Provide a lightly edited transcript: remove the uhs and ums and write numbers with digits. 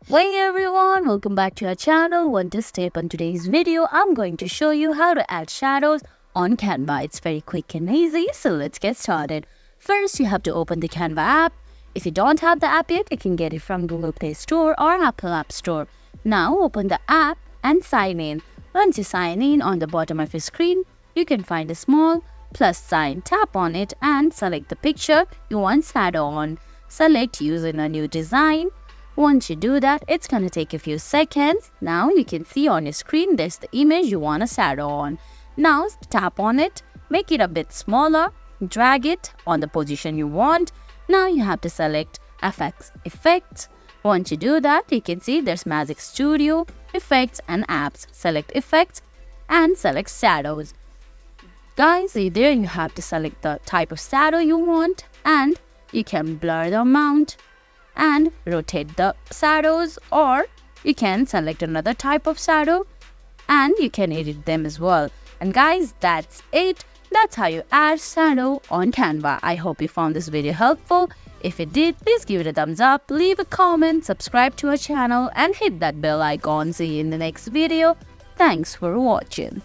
Hey everyone, welcome back to our channel. One step on today's video, I'm going to show you how to add shadows on Canva. It's very quick and easy, so let's get started. First, you have to open the Canva app. If you don't have the app yet, you can get it from Google Play Store or Apple App Store. Now open the app and sign in. Once you sign in, on the bottom of your screen, you can find a small plus sign. Tap on it and select the picture you want shadow on. Select using a new design. Once you do that, it's going to take a few seconds. Now you can see on your screen there's the image you want to shadow on. Now tap on it, make it a bit smaller, drag it on the position you want. Now you have to select effects. Once you do that, you can see there's Magic Studio, effects and apps. Select effects and select shadows. Guys, there you have to select the type of shadow you want, and you can blur the amount and rotate the shadows, or you can select another type of shadow and you can edit them as well. And guys, that's it. That's how you add shadow on Canva. I hope you found this video helpful. If it did, please give it a thumbs up, leave a comment, subscribe to our channel and hit that bell icon. See you in the next video. Thanks for watching.